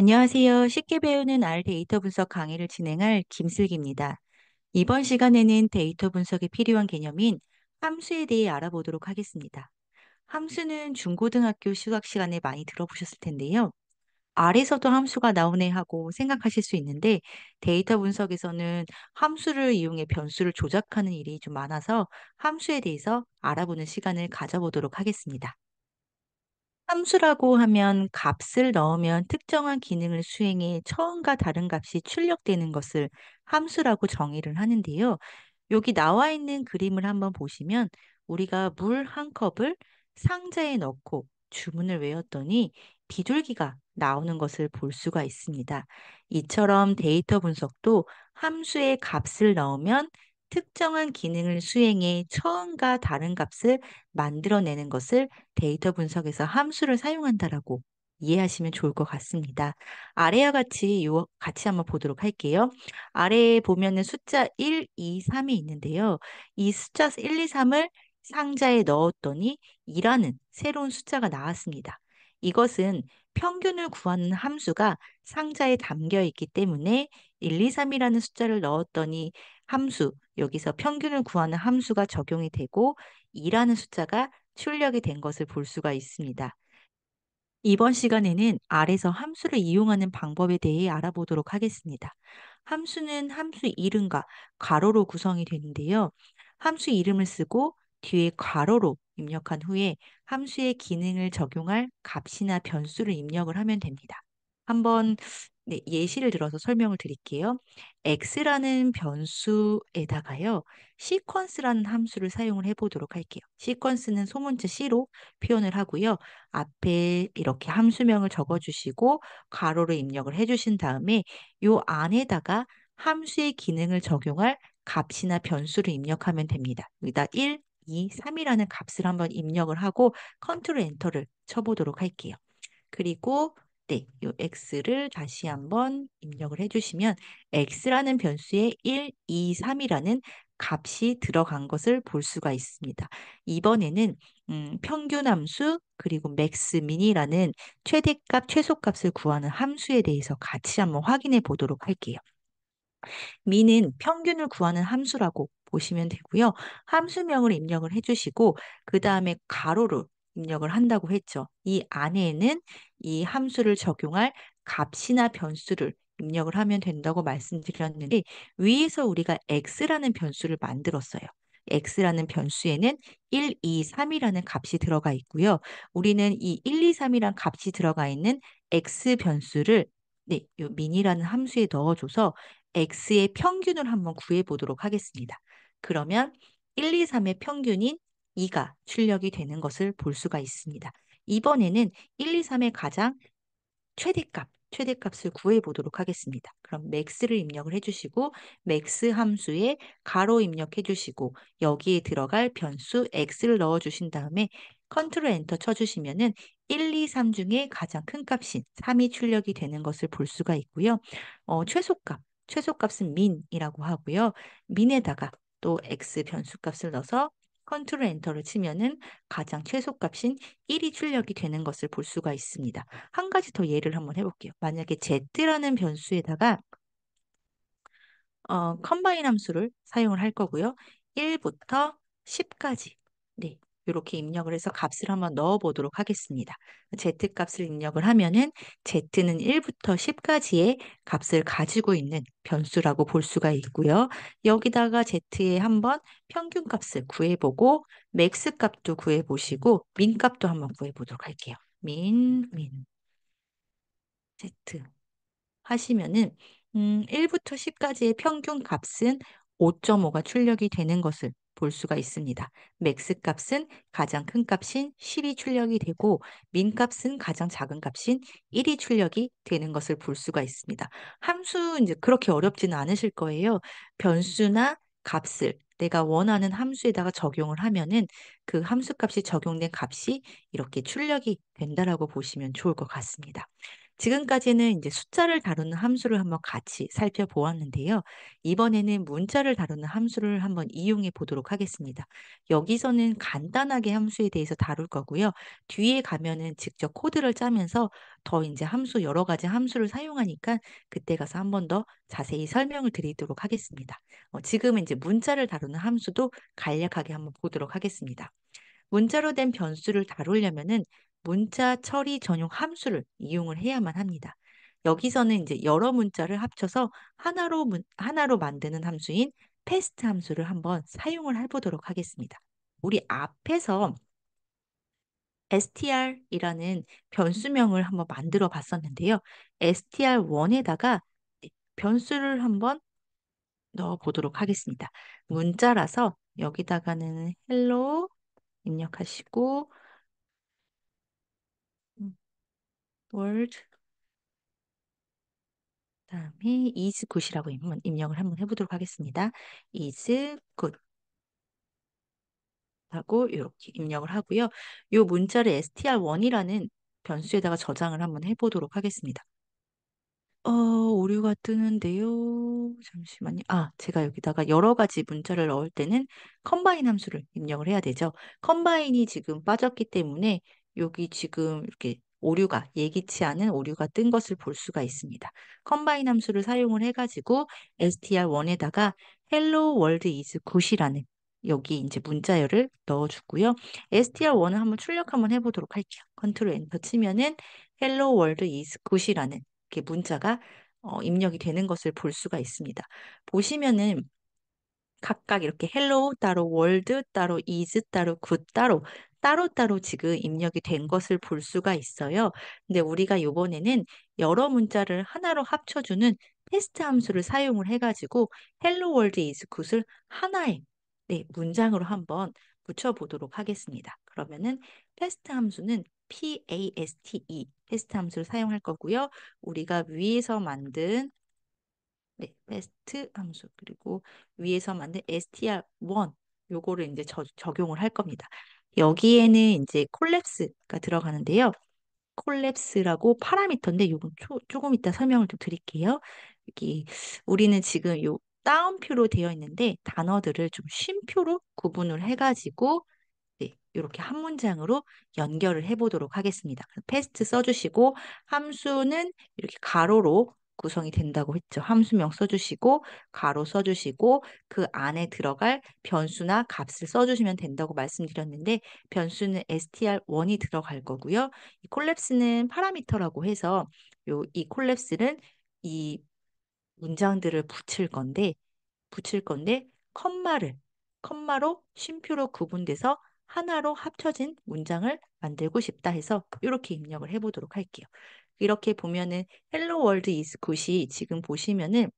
안녕하세요. 쉽게 배우는 R 데이터 분석 강의를 진행할 김슬기입니다. 이번 시간에는 데이터 분석에 필요한 개념인 함수에 대해 알아보도록 하겠습니다. 함수는 중고등학교 수학 시간에 많이 들어보셨을 텐데요. R에서도 함수가 나오네 하고 생각하실 수 있는데 데이터 분석에서는 함수를 이용해 변수를 조작하는 일이 좀 많아서 함수에 대해서 알아보는 시간을 가져보도록 하겠습니다. 함수라고 하면 값을 넣으면 특정한 기능을 수행해 처음과 다른 값이 출력되는 것을 함수라고 정의를 하는데요. 여기 나와 있는 그림을 한번 보시면 우리가 물 한 컵을 상자에 넣고 주문을 외웠더니 비둘기가 나오는 것을 볼 수가 있습니다. 이처럼 데이터 분석도 함수에 값을 넣으면 특정한 기능을 수행해 처음과 다른 값을 만들어내는 것을 데이터 분석에서 함수를 사용한다라고 이해하시면 좋을 것 같습니다. 아래와 같이 한번 보도록 할게요. 아래에 보면은 숫자 1, 2, 3이 있는데요. 이 숫자 1, 2, 3을 상자에 넣었더니 2라는 새로운 숫자가 나왔습니다. 이것은 평균을 구하는 함수가 상자에 담겨 있기 때문에 1, 2, 3이라는 숫자를 넣었더니 함수, 여기서 평균을 구하는 함수가 적용이 되고 2라는 숫자가 출력이 된 것을 볼 수가 있습니다. 이번 시간에는 R에서 함수를 이용하는 방법에 대해 알아보도록 하겠습니다. 함수는 함수 이름과 괄호로 구성이 되는데요. 함수 이름을 쓰고 뒤에 괄호로 입력한 후에 함수의 기능을 적용할 값이나 변수를 입력을 하면 됩니다. 한번 예시를 들어서 설명을 드릴게요. x라는 변수에다가요. 시퀀스라는 함수를 사용을 해보도록 할게요. 시퀀스는 소문자 C로 표현을 하고요. 앞에 이렇게 함수명을 적어주시고 괄호를 입력을 해주신 다음에 요 안에다가 함수의 기능을 적용할 값이나 변수를 입력하면 됩니다. 여기다 1, 2, 3이라는 값을 한번 입력을 하고 컨트롤 엔터를 쳐보도록 할게요. 그리고 요 x를 다시 한번 입력을 해주시면 x라는 변수에 1, 2, 3이라는 값이 들어간 것을 볼 수가 있습니다. 이번에는 평균 함수 그리고 맥스 미니라는 최대값, 최소값을 구하는 함수에 대해서 같이 한번 확인해 보도록 할게요. 미는 평균을 구하는 함수라고 보시면 되고요. 함수명을 입력을 해주시고 그 다음에 가로를 입력을 한다고 했죠. 이 안에는 이 함수를 적용할 값이나 변수를 입력을 하면 된다고 말씀드렸는데 위에서 우리가 x라는 변수를 만들었어요. x라는 변수에는 1, 2, 3이라는 값이 들어가 있고요. 우리는 이 1, 2, 3이란 값이 들어가 있는 x 변수를 요 민이라는 함수에 넣어줘서 x의 평균을 한번 구해 보도록 하겠습니다. 그러면 1, 2, 3의 평균인 2가 출력이 되는 것을 볼 수가 있습니다. 이번에는 1, 2, 3의 가장 최대값을 구해 보도록 하겠습니다. 그럼 max를 입력을 해주시고 max 함수에 가로 입력해 주시고 여기에 들어갈 변수 x를 넣어 주신 다음에 컨트롤 엔터 쳐주시면은 1, 2, 3 중에 가장 큰 값인 3이 출력이 되는 것을 볼 수가 있고요. 최소값은 min이라고 하고요. min에다가 또 x 변수값을 넣어서 컨트롤 엔터를 치면은 가장 최소값인 1이 출력이 되는 것을 볼 수가 있습니다. 한 가지 더 예를 한번 해볼게요. 만약에 z라는 변수에다가 컴바인 함수를 사용을 할 거고요. 1부터 10까지. 네. 이렇게 입력을 해서 값을 한번 넣어 보도록 하겠습니다. z 값을 입력을 하면은 z는 1부터 10까지의 값을 가지고 있는 변수라고 볼 수가 있고요. 여기다가 z의 한번 평균 값을 구해보고 맥스 값도 구해보시고 민 값도 한번 구해보도록 할게요. z 하시면은 1부터 10까지의 평균 값은 5.5가 출력이 되는 것을 볼 수가 있습니다. 맥스 값은 가장 큰 값인 10이 출력이 되고 민 값은 가장 작은 값인 1이 출력이 되는 것을 볼 수가 있습니다. 함수 이제 그렇게 어렵지는 않으실 거예요. 변수나 값을 내가 원하는 함수에다가 적용을 하면은 그 함수 값이 적용된 값이 이렇게 출력이 된다라고 보시면 좋을 것 같습니다. 지금까지는 이제 숫자를 다루는 함수를 한번 같이 살펴보았는데요. 이번에는 문자를 다루는 함수를 한번 이용해 보도록 하겠습니다. 여기서는 간단하게 함수에 대해서 다룰 거고요. 뒤에 가면은 직접 코드를 짜면서 더 이제 함수 여러 가지 함수를 사용하니까 그때 가서 한번 더 자세히 설명을 드리도록 하겠습니다. 지금은 이제 문자를 다루는 함수도 간략하게 한번 보도록 하겠습니다. 문자로 된 변수를 다루려면은 문자 처리 전용 함수를 이용을 해야만 합니다. 여기서는 이제 여러 문자를 합쳐서 하나로 만드는 함수인 패스트 함수를 한번 사용을 해보도록 하겠습니다. 우리 앞에서 str이라는 변수명을 한번 만들어 봤었는데요. str1에다가 변수를 한번 넣어 보도록 하겠습니다. 문자라서 여기다가는 hello 입력하시고 world 그다음에 is good이라고 입력을 한번 해보도록 하겠습니다. is good 하고 이렇게 입력을 하고요. 이 문자를 str1이라는 변수에다가 저장을 한번 해보도록 하겠습니다. 오류가 뜨는데요. 잠시만요. 제가 여기다가 여러 가지 문자를 넣을 때는 컴바인 함수를 입력을 해야 되죠. 컴바인이 지금 빠졌기 때문에 여기 지금 이렇게 오류가 예기치 않은 오류가 뜬 것을 볼 수가 있습니다. 컴바인 함수를 사용을 해가지고 str1에다가 hello world is good이라는 여기 이제 문자열을 넣어주고요. str1을 한번 출력 한번 해보도록 할게요. 컨트롤 엔터 치면은 hello world is good이라는 이렇게 문자가 입력이 되는 것을 볼 수가 있습니다. 보시면은 각각 이렇게 hello 따로 world 따로 is 따로 good 따로 지금 입력이 된 것을 볼 수가 있어요. 근데 우리가 이번에는 여러 문자를 하나로 합쳐주는 테스트 함수를 사용을 해가지고 hello world is good을 하나의 문장으로 한번 붙여보도록 하겠습니다. 그러면은 테스트 함수는 paste 함수를 사용할 거고요. 우리가 위에서 만든 베스트 함수 그리고 위에서 만든 str1 요거를 이제 적용을 할 겁니다. 여기에는 이제 콜랩스가 들어가는데요. 콜랩스라고 파라미터인데 요건 조금 이따 설명을 좀 드릴게요. 여기 우리는 지금 요 따옴표로 되어 있는데 단어들을 좀 쉼표로 구분을 해가지고 이렇게 한 문장으로 연결을 해보도록 하겠습니다. 패스트 써주시고 함수는 이렇게 가로로 구성이 된다고 했죠. 함수명 써주시고 가로 써주시고 그 안에 들어갈 변수나 값을 써주시면 된다고 말씀드렸는데 변수는 str1이 들어갈 거고요. 이 콜랩스는 파라미터라고 해서 이 콜랩스는 이 문장들을 붙일 건데 컴마로 쉼표로 구분돼서 하나로 합쳐진 문장을 만들고 싶다 해서 이렇게 입력을 해보도록 할게요. 이렇게 보면은 Hello World is Good이 지금 보시면은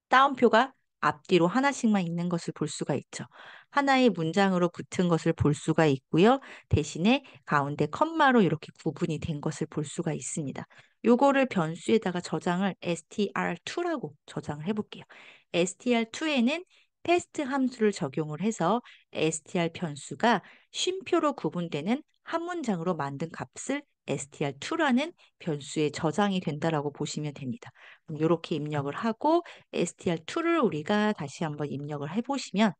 따옴표가 앞뒤로 하나씩만 있는 것을 볼 수가 있죠. 하나의 문장으로 붙은 것을 볼 수가 있고요. 대신에 가운데 컴마로 이렇게 구분이 된 것을 볼 수가 있습니다. 요거를 변수에다가 저장을 str2라고 저장을 해볼게요. str2에는 패스트 함수를 적용을 해서 str 변수가 쉼표로 구분되는 한 문장으로 만든 값을 str2라는 변수에 저장이 된다라고 보시면 됩니다. 이렇게 입력을 하고 str2를 우리가 다시 한번 입력을 해보시면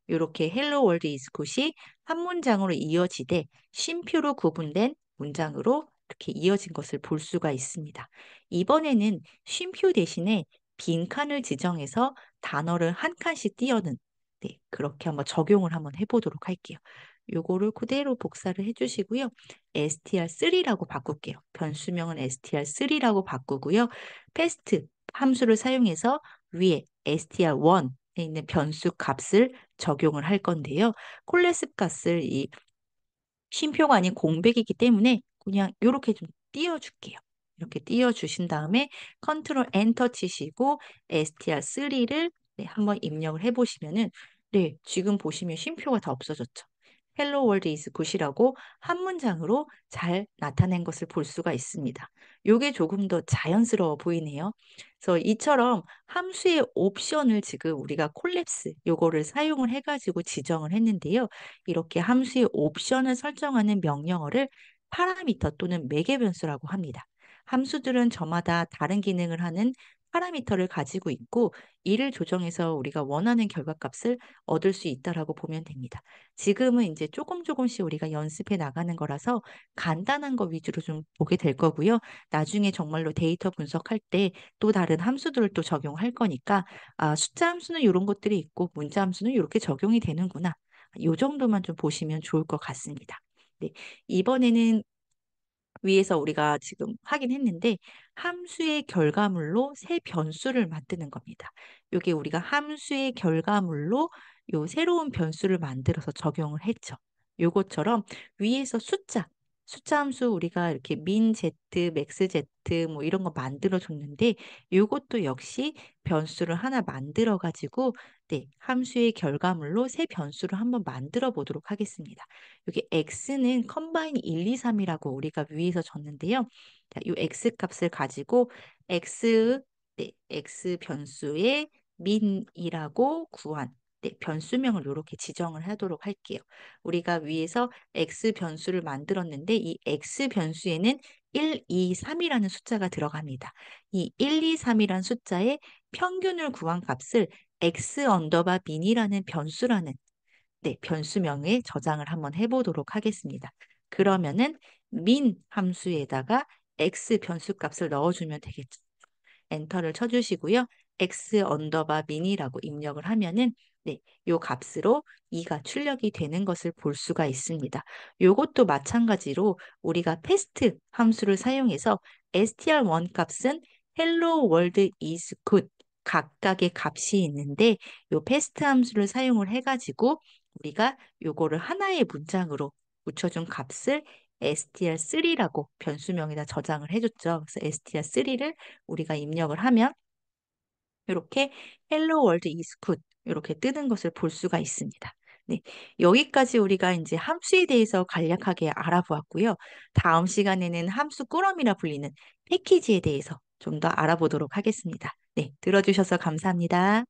이렇게 Hello World is Good이 한 문장으로 이어지되 쉼표로 구분된 문장으로 이렇게 이어진 것을 볼 수가 있습니다. 이번에는 쉼표 대신에 빈칸을 지정해서 단어를 한 칸씩 띄어는 그렇게 한번 적용을 한번 해보도록 할게요. 요거를 그대로 복사를 해주시고요. str3라고 바꿀게요. 변수명은 str3라고 바꾸고요. 패스트 함수를 사용해서 위에 str1에 있는 변수 값을 적용을 할 건데요. 콜레스 값을 이 쉼표가 아닌 공백이기 때문에 그냥 이렇게 좀 띄워줄게요. 이렇게 띄워주신 다음에 컨트롤 엔터 치시고 str3를 한번 입력을 해보시면은 지금 보시면 쉼표가 다 없어졌죠. Hello World is Good이라고 한 문장으로 잘 나타낸 것을 볼 수가 있습니다. 이게 조금 더 자연스러워 보이네요. 그래서 이처럼 함수의 옵션을 지금 우리가 콜랩스 요거를 사용을 해가지고 지정을 했는데요. 이렇게 함수의 옵션을 설정하는 명령어를 파라미터 또는 매개 변수라고 합니다. 함수들은 저마다 다른 기능을 하는 파라미터를 가지고 있고 이를 조정해서 우리가 원하는 결과값을 얻을 수 있다라고 보면 됩니다. 지금은 이제 조금씩 우리가 연습해 나가는 거라서 간단한 거 위주로 좀 보게 될 거고요. 나중에 정말로 데이터 분석할 때 또 다른 함수들을 또 적용할 거니까 숫자 함수는 이런 것들이 있고 문자 함수는 이렇게 적용이 되는구나. 요 정도만 좀 보시면 좋을 것 같습니다. 네, 이번에는 위에서 우리가 지금 확인했는데 함수의 결과물로 새 변수를 만드는 겁니다. 이게 우리가 함수의 결과물로 요 새로운 변수를 만들어서 적용을 했죠. 요것처럼 위에서 숫자 함수 우리가 이렇게 min z, max z 뭐 이런 거 만들어 줬는데 요것도 역시 변수를 하나 만들어 가지고 네, 함수의 결과물로 새 변수를 한번 만들어 보도록 하겠습니다. 여기 x는 컴바인 1, 2, 3이라고 우리가 위에서 줬는데요. 자, 이 x 값을 가지고 x 변수의 min이라고 구한 변수명을 이렇게 지정을 하도록 할게요. 우리가 위에서 x 변수를 만들었는데 이 x 변수에는 1, 2, 3이라는 숫자가 들어갑니다. 이 1, 2, 3이라는 숫자의 평균을 구한 값을 x 언더바 min이라는 변수라는 변수명에 저장을 한번 해보도록 하겠습니다. 그러면은 min 함수에다가 x 변수값을 넣어주면 되겠죠. 엔터를 쳐주시고요. x 언더바 min이라고 입력을 하면은 요 값으로 2가 출력이 되는 것을 볼 수가 있습니다. 요것도 마찬가지로 우리가 패스트 함수를 사용해서 str1 값은 hello world is good 각각의 값이 있는데 요 패스트 함수를 사용을 해가지고 우리가 요거를 하나의 문장으로 붙여준 값을 str3라고 변수명에다 저장을 해줬죠. 그래서 str3를 우리가 입력을 하면 이렇게 Hello World is good 이렇게 뜨는 것을 볼 수가 있습니다. 네, 여기까지 우리가 이제 함수에 대해서 간략하게 알아보았고요. 다음 시간에는 함수 꾸러미라 불리는 패키지에 대해서 좀 더 알아보도록 하겠습니다. 네, 들어주셔서 감사합니다.